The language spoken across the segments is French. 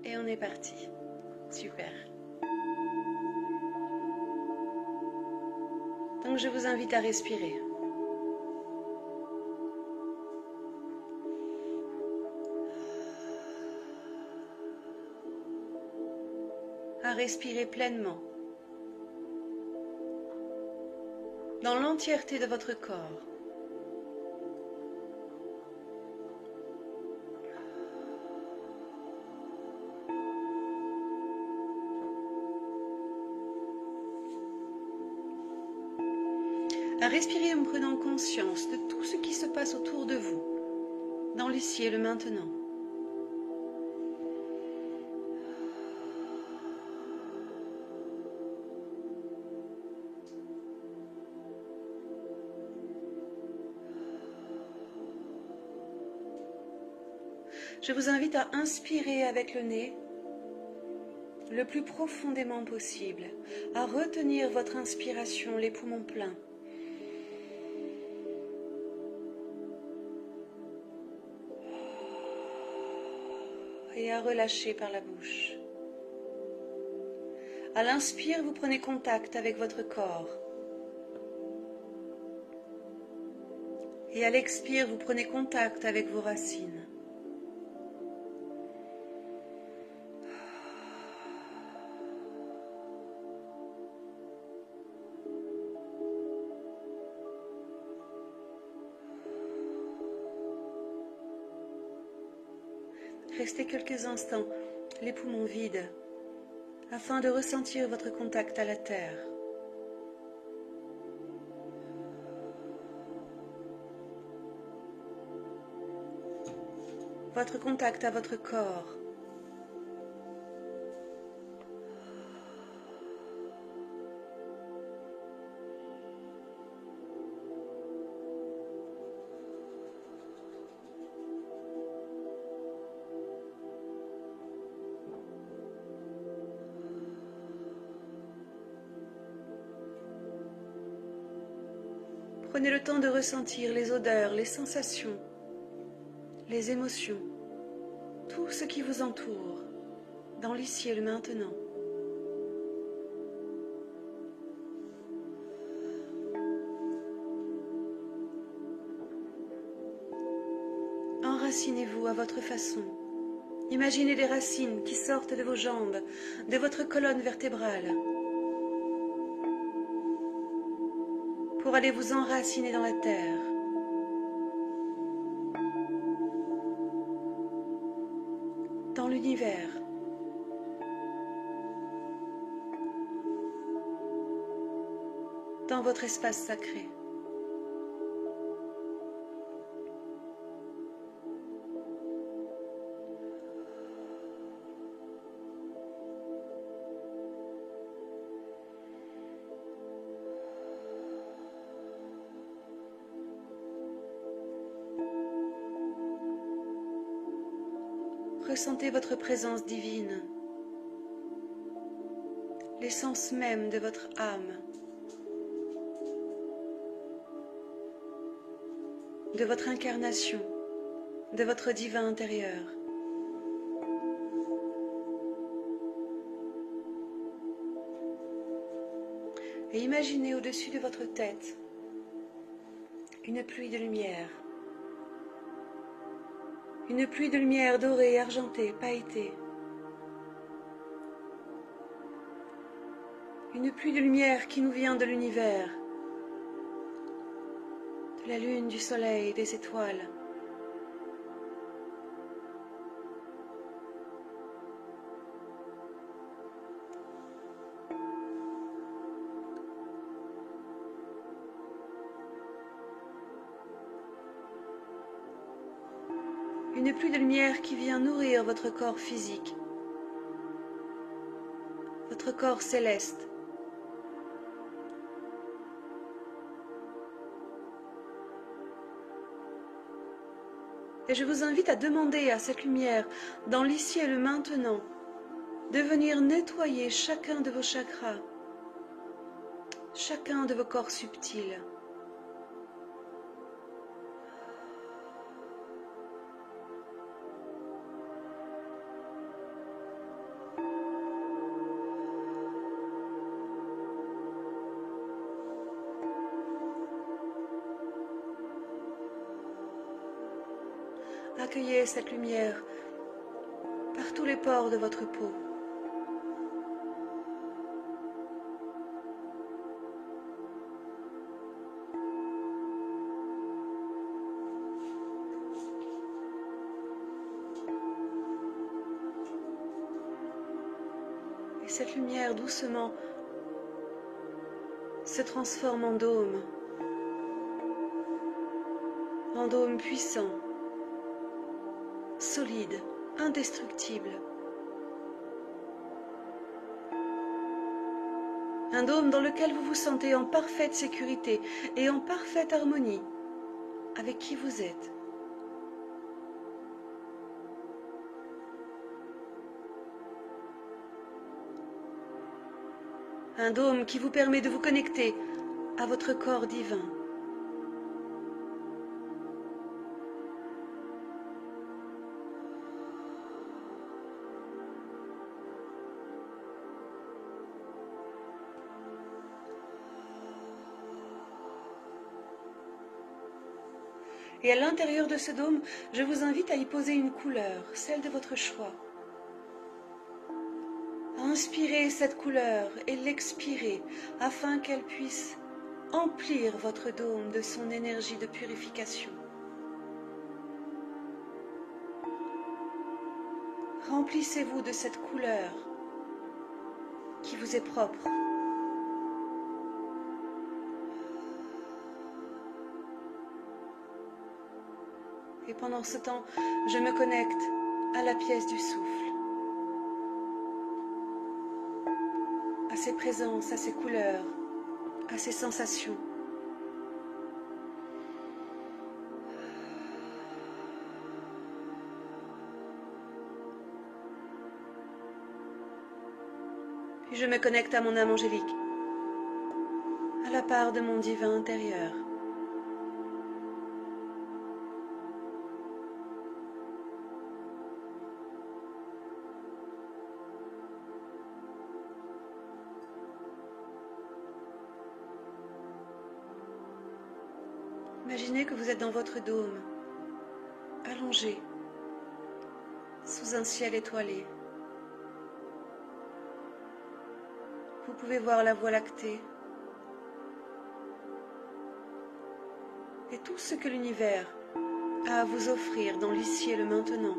Et on est parti. Super. Donc je vous invite à respirer. À respirer pleinement. Dans l'entièreté de votre corps. À respirer en prenant conscience de tout ce qui se passe autour de vous, dans l'ici et le maintenant. Je vous invite à inspirer avec le nez le plus profondément possible, à retenir votre inspiration, les poumons pleins. Et à relâcher par la bouche. À l'inspire, vous prenez contact avec votre corps. Et à l'expire, vous prenez contact avec vos racines. Restez quelques instants, les poumons vides, afin de ressentir votre contact à la terre. Votre contact à votre corps. Prenez le temps de ressentir les odeurs, les sensations, les émotions, tout ce qui vous entoure, dans l'ici et le maintenant. Enracinez-vous à votre façon. Imaginez des racines qui sortent de vos jambes, de votre colonne vertébrale, pour aller vous enraciner dans la terre. Dans l'univers. Dans votre espace sacré. Ressentez votre présence divine, l'essence même de votre âme, de votre incarnation, de votre divin intérieur. Et imaginez au-dessus de votre tête une pluie de lumière. Une pluie de lumière dorée, argentée, pailletée. Une pluie de lumière qui nous vient de l'univers, de la lune, du soleil, des étoiles. Une pluie de lumière qui vient nourrir votre corps physique, votre corps céleste. Et je vous invite à demander à cette lumière, dans l'ici et le maintenant, de venir nettoyer chacun de vos chakras, chacun de vos corps subtils. accueillez cette lumière par tous les pores de votre peau. Et cette lumière doucement se transforme en dôme puissant, solide, indestructible. Un dôme dans lequel vous vous sentez en parfaite sécurité et en parfaite harmonie avec qui vous êtes. Un dôme qui vous permet de vous connecter à votre corps divin. Et à l'intérieur de ce dôme, je vous invite à y poser une couleur, celle de votre choix. À inspirer cette couleur et l'expirer afin qu'elle puisse emplir votre dôme de son énergie de purification. Remplissez-vous de cette couleur qui vous est propre. Et pendant ce temps, je me connecte à la pièce du souffle, à ses présences, à ses couleurs, à ses sensations. Puis je me connecte à mon âme angélique, à la part de mon divin intérieur. Imaginez que vous êtes dans votre dôme, allongé, sous un ciel étoilé. Vous pouvez voir la Voie lactée et tout ce que l'univers a à vous offrir dans l'ici et le maintenant.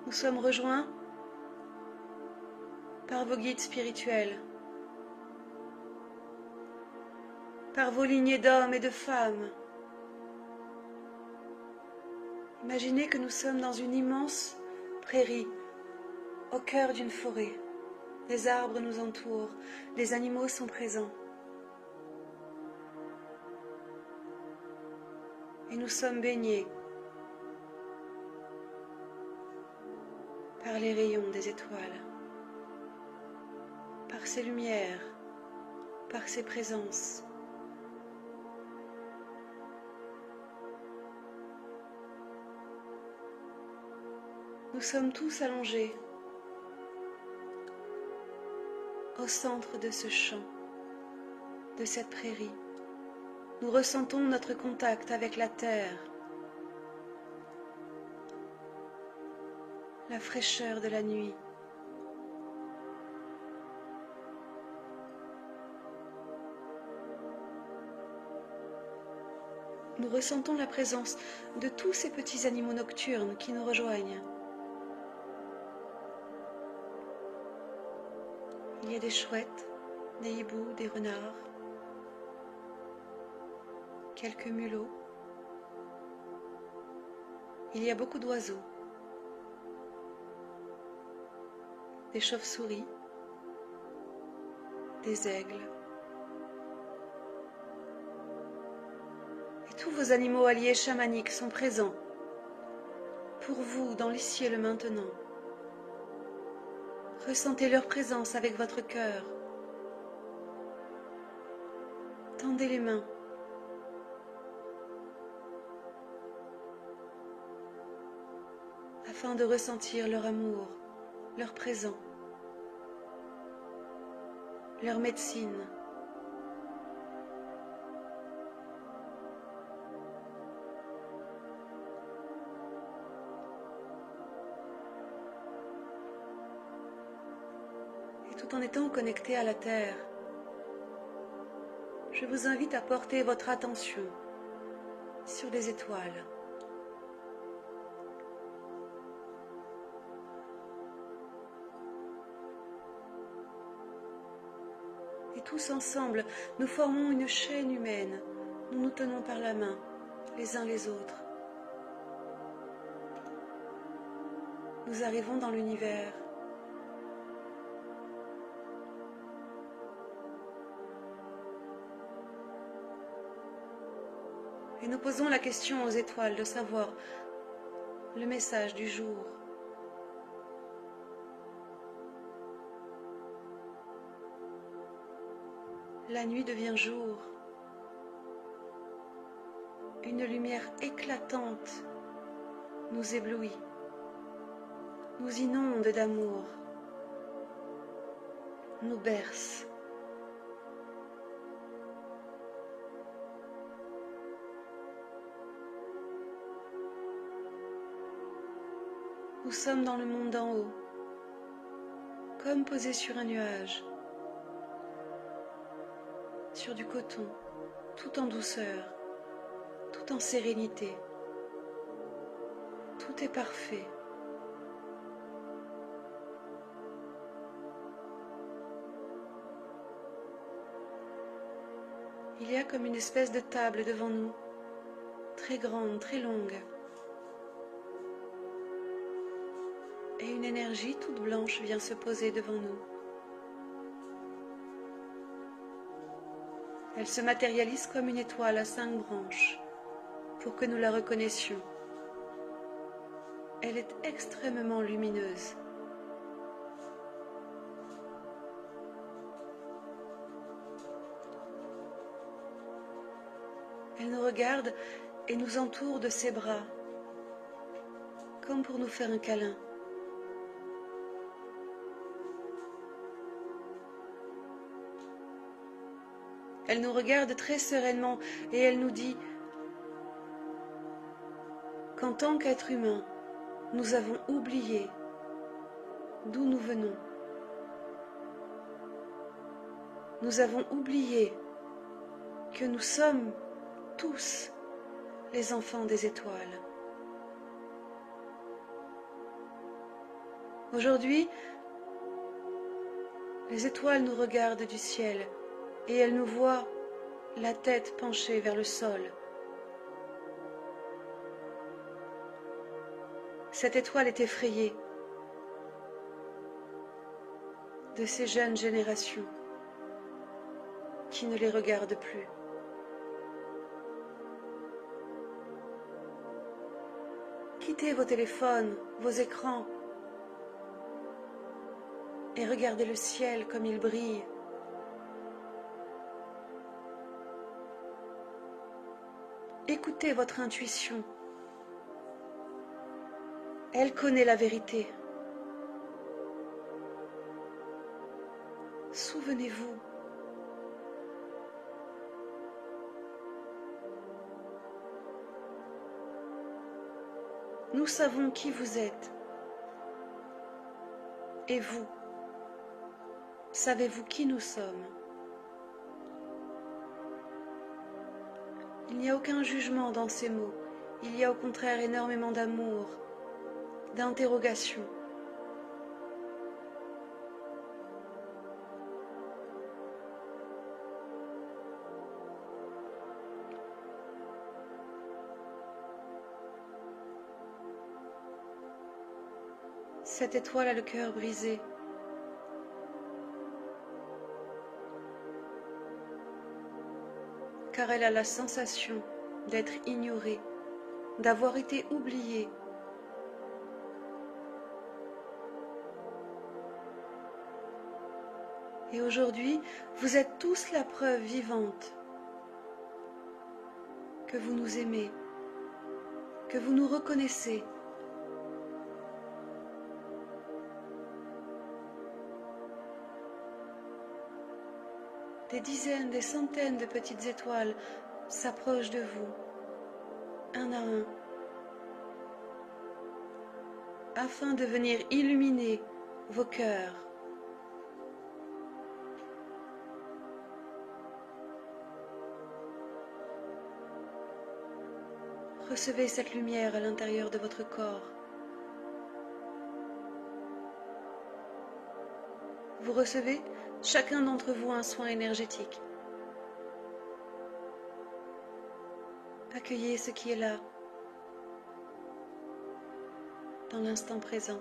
Nous sommes rejoints par vos guides spirituels, par vos lignées d'hommes et de femmes. Imaginez que nous sommes dans une immense prairie, au cœur d'une forêt. Des arbres nous entourent, des animaux sont présents. Et nous sommes baignés par les rayons des étoiles, par ces lumières, par ces présences. Nous sommes tous allongés au centre de ce champ, de cette prairie. Nous ressentons notre contact avec la terre, la fraîcheur de la nuit. Nous ressentons la présence de tous ces petits animaux nocturnes qui nous rejoignent. Il y a des chouettes, des hiboux, des renards, quelques mulots. Il y a beaucoup d'oiseaux, des chauves-souris, des aigles. Et tous vos animaux alliés chamaniques sont présents pour vous dans l'ici et le maintenant. Ressentez leur présence avec votre cœur. Tendez les mains. afin de ressentir leur amour, leur présent, leur médecine. Et tout en étant connecté à la Terre, je vous invite à porter votre attention sur les étoiles. Et tous ensemble, nous formons une chaîne humaine. Nous nous tenons par la main, les uns les autres. Nous arrivons dans l'univers. Et nous posons la question aux étoiles de savoir le message du jour. La nuit devient jour. Une lumière éclatante nous éblouit, nous inonde d'amour, nous berce. Nous sommes dans le monde d'en haut, comme posés sur un nuage, sur du coton, tout en douceur, tout en sérénité. Tout est parfait. Il y a comme une espèce de table devant nous, très grande, très longue. Et une énergie toute blanche vient se poser devant nous. Elle se matérialise comme une étoile à 5 branches, pour que nous la reconnaissions. Elle est extrêmement lumineuse. Elle nous regarde et nous entoure de ses bras, comme pour nous faire un câlin. Elle nous regarde très sereinement et elle nous dit qu'en tant qu'être humain, nous avons oublié d'où nous venons. Nous avons oublié que nous sommes tous les enfants des étoiles. Aujourd'hui, les étoiles nous regardent du ciel et elles nous voient la tête penchée vers le sol. Cette étoile est effrayée de ces jeunes générations qui ne les regardent plus. Quittez vos téléphones, vos écrans et regardez le ciel comme il brille. Écoutez votre intuition. Elle connaît la vérité. Souvenez-vous. Nous savons qui vous êtes. Et vous, savez-vous qui nous sommes? Il n'y a aucun jugement dans ces mots. Il y a au contraire énormément d'amour, d'interrogation. Cette étoile a le cœur brisé. Car elle a la sensation d'être ignorée, d'avoir été oubliée. Et aujourd'hui, vous êtes tous la preuve vivante que vous nous aimez, que vous nous reconnaissez, des dizaines, des centaines de petites étoiles s'approchent de vous, un à un, afin de venir illuminer vos cœurs. Recevez cette lumière à l'intérieur de votre corps. Vous recevez, chacun d'entre vous, un soin énergétique. Accueillez ce qui est là, dans l'instant présent.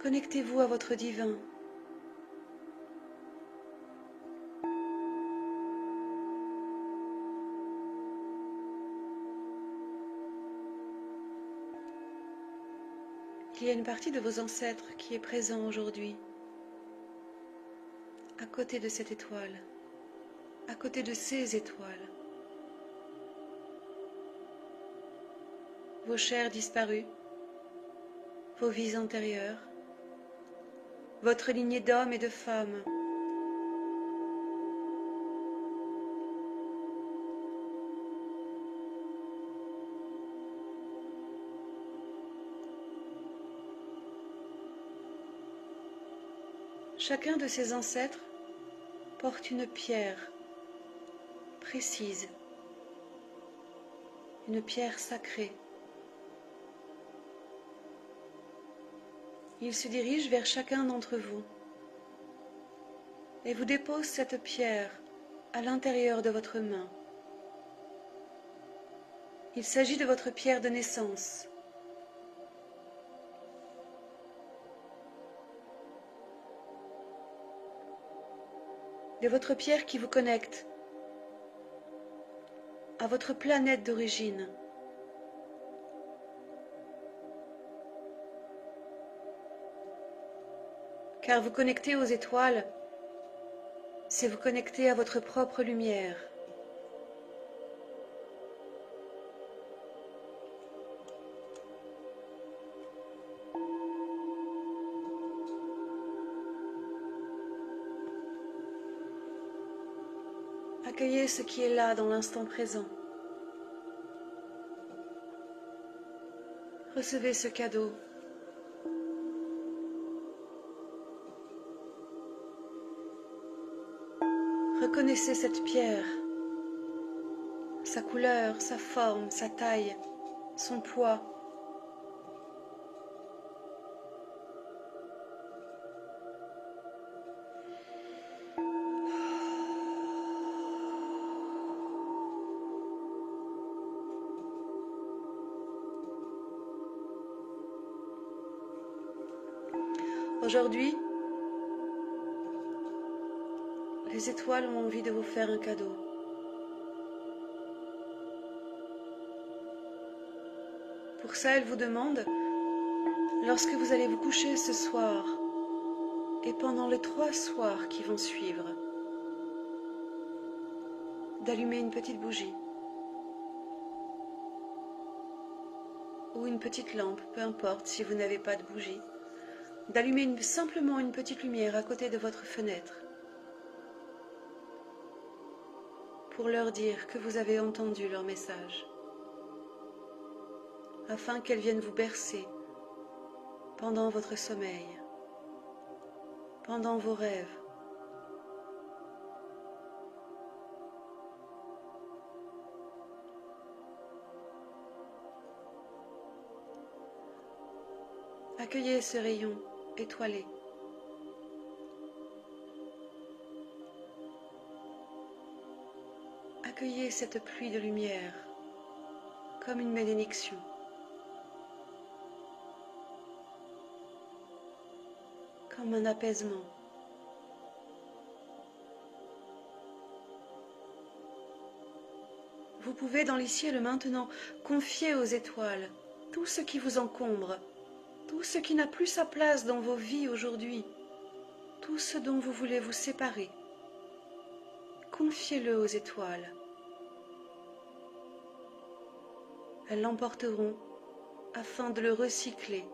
Connectez-vous à votre divin. Il y a une partie de vos ancêtres qui est présent aujourd'hui, à côté de cette étoile, à côté de ces étoiles. Vos chairs disparues, vos vies antérieures, votre lignée d'hommes et de femmes. Chacun de ces ancêtres porte une pierre précise, une pierre sacrée. Il se dirige vers chacun d'entre vous et vous dépose cette pierre à l'intérieur de votre main. Il s'agit de votre pierre de naissance. De votre pierre qui vous connecte à votre planète d'origine. Car vous connecter aux étoiles, c'est vous connecter à votre propre lumière. Accueillez ce qui est là dans l'instant présent. Recevez ce cadeau. Reconnaissez cette pierre, sa couleur, sa forme, sa taille, son poids. Aujourd'hui, les étoiles ont envie de vous faire un cadeau. Pour ça, elles vous demandent, lorsque vous allez vous coucher ce soir et pendant les 3 soirs qui vont suivre, d'allumer une petite bougie ou une petite lampe, peu importe si vous n'avez pas de bougie, d'allumer simplement une petite lumière à côté de votre fenêtre pour leur dire que vous avez entendu leur message, afin qu'elles viennent vous bercer pendant votre sommeil, pendant vos rêves. Accueillez ce rayon étoilé. Accueillez cette pluie de lumière comme une bénédiction. Comme un apaisement. Vous pouvez dans l'ici et le maintenant confier aux étoiles tout ce qui vous encombre tout ce qui n'a plus sa place dans vos vies aujourd'hui, tout ce dont vous voulez vous séparer, confiez-le aux étoiles. Elles l'emporteront afin de le recycler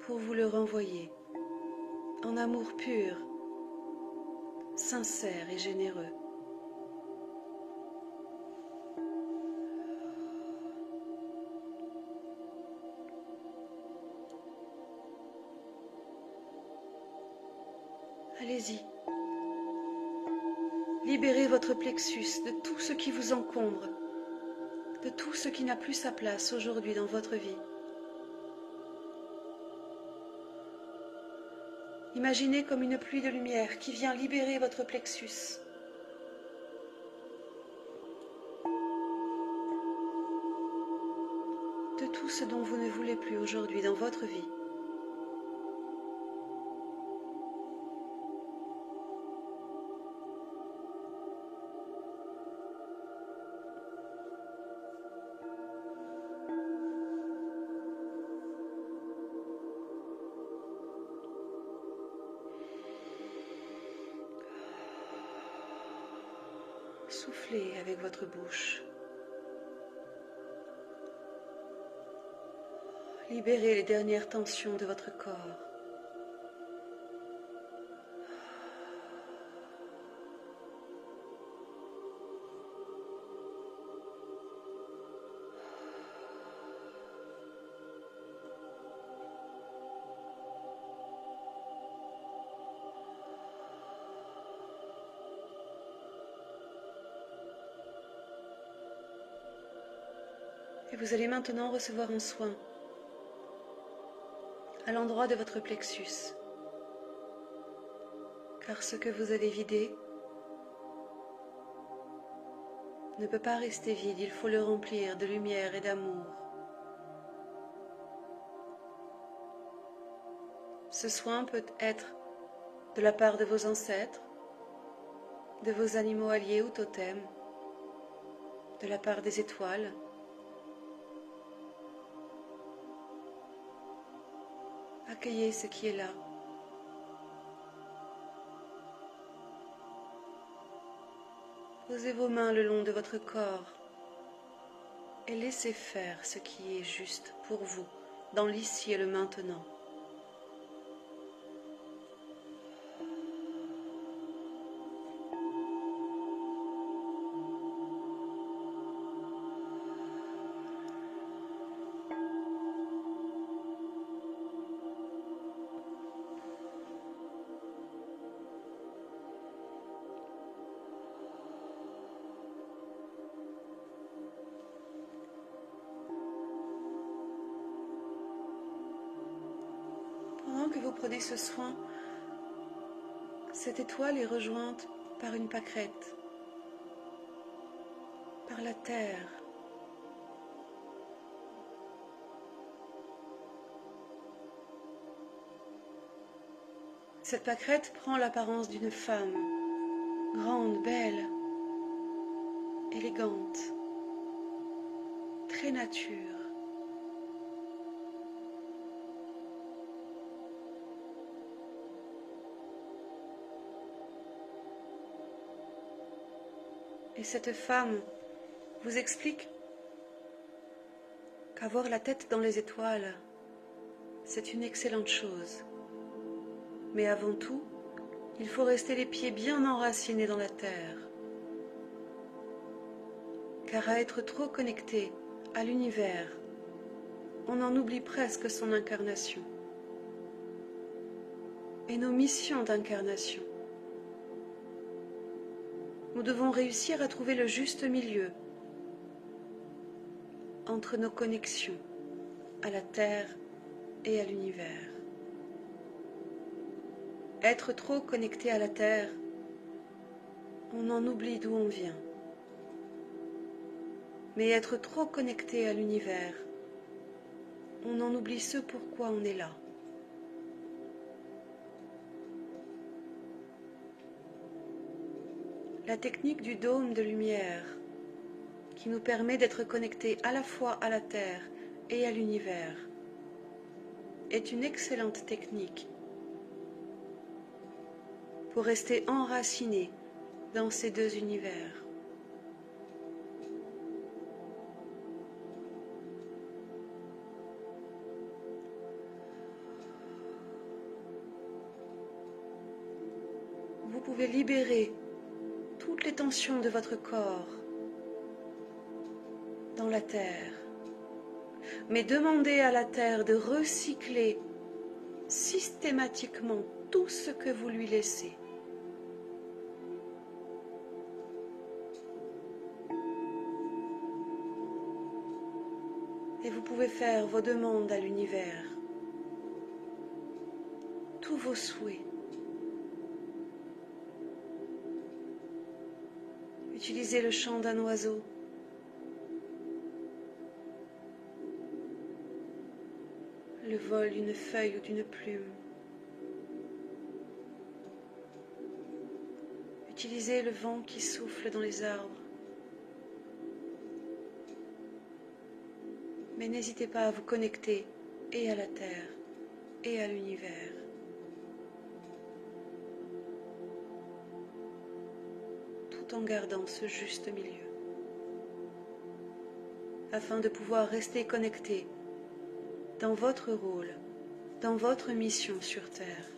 pour vous le renvoyer en amour pur, sincère et généreux. Allez-y. Libérez votre plexus de tout ce qui vous encombre, de tout ce qui n'a plus sa place aujourd'hui dans votre vie. Imaginez comme une pluie de lumière qui vient libérer votre plexus. De tout ce dont vous ne voulez plus aujourd'hui dans votre vie. Soufflez avec votre bouche. Libérez les dernières tensions de votre corps. Et vous allez maintenant recevoir un soin à l'endroit de votre plexus, car ce que vous avez vidé ne peut pas rester vide, il faut le remplir de lumière et d'amour. Ce soin peut être de la part de vos ancêtres, de vos animaux alliés ou totems, de la part des étoiles. Accueillez ce qui est là. Posez vos mains le long de votre corps et laissez faire ce qui est juste pour vous dans l'ici et le maintenant. Pendant que vous prenez ce soin, cette étoile est rejointe par une pâquerette, par la terre. Cette pâquerette prend l'apparence d'une femme, grande, belle, élégante, très nature. Et cette femme vous explique qu'avoir la tête dans les étoiles, c'est une excellente chose. Mais avant tout, il faut rester les pieds bien enracinés dans la terre. Car à être trop connecté à l'univers, on en oublie presque son incarnation et nos missions d'incarnation. Nous devons réussir à trouver le juste milieu entre nos connexions à la Terre et à l'univers. Être trop connecté à la Terre, on en oublie d'où on vient. Mais être trop connecté à l'univers, on en oublie ce pourquoi on est là. La technique du dôme de lumière, qui nous permet d'être connectés à la fois à la Terre et à l'univers, est une excellente technique pour rester enraciné dans ces deux univers. Vous pouvez libérer toutes les tensions de votre corps dans la Terre, mais demandez à la Terre de recycler systématiquement tout ce que vous lui laissez. Et vous pouvez faire vos demandes à l'univers, tous vos souhaits. Utilisez le chant d'un oiseau, le vol d'une feuille ou d'une plume. Utilisez le vent qui souffle dans les arbres. Mais n'hésitez pas à vous connecter et à la Terre et à l'univers. Tout en gardant ce juste milieu, afin de pouvoir rester connecté dans votre rôle, dans votre mission sur Terre.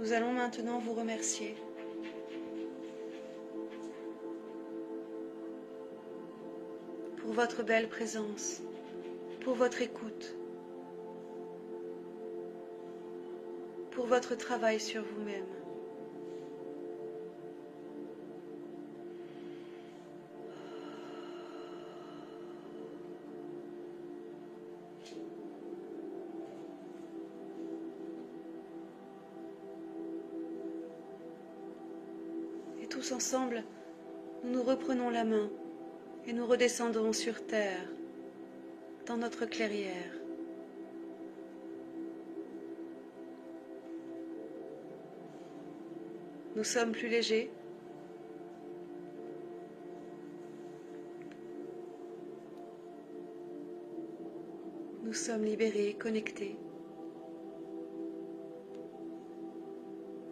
Nous allons maintenant vous remercier pour votre belle présence, pour votre écoute, pour votre travail sur vous-même. Et tous ensemble, nous nous reprenons la main et nous redescendons sur terre, dans notre clairière. Nous sommes plus légers. Nous sommes libérés, connectés.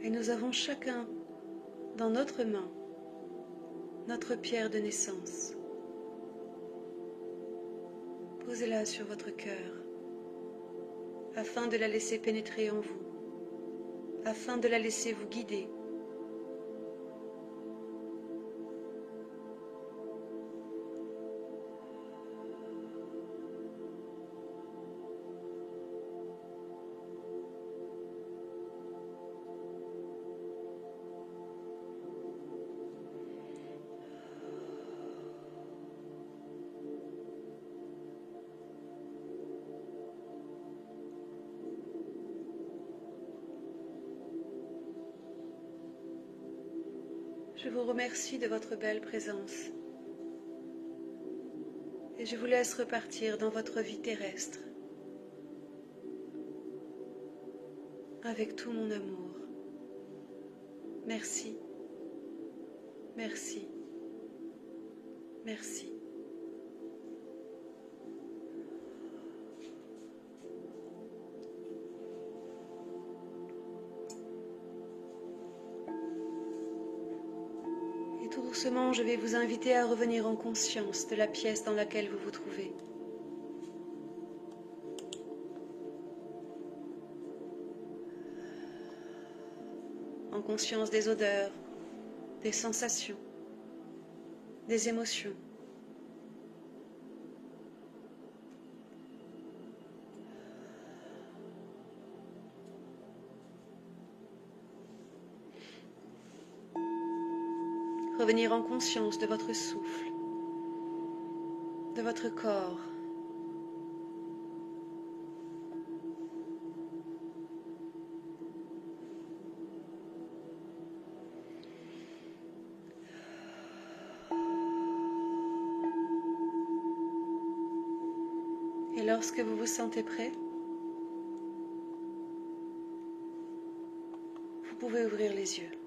Et nous avons chacun dans notre main notre pierre de naissance. Posez-la sur votre cœur afin de la laisser pénétrer en vous, afin de la laisser vous guider. Je vous remercie de votre belle présence et je vous laisse repartir dans votre vie terrestre avec tout mon amour. Merci, merci, merci. Tout doucement, je vais vous inviter à revenir en conscience de la pièce dans laquelle vous vous trouvez. En conscience des odeurs, des sensations, des émotions. Revenir en conscience de votre souffle, de votre corps. Et lorsque vous vous sentez prêt, vous vous pouvez ouvrir les yeux.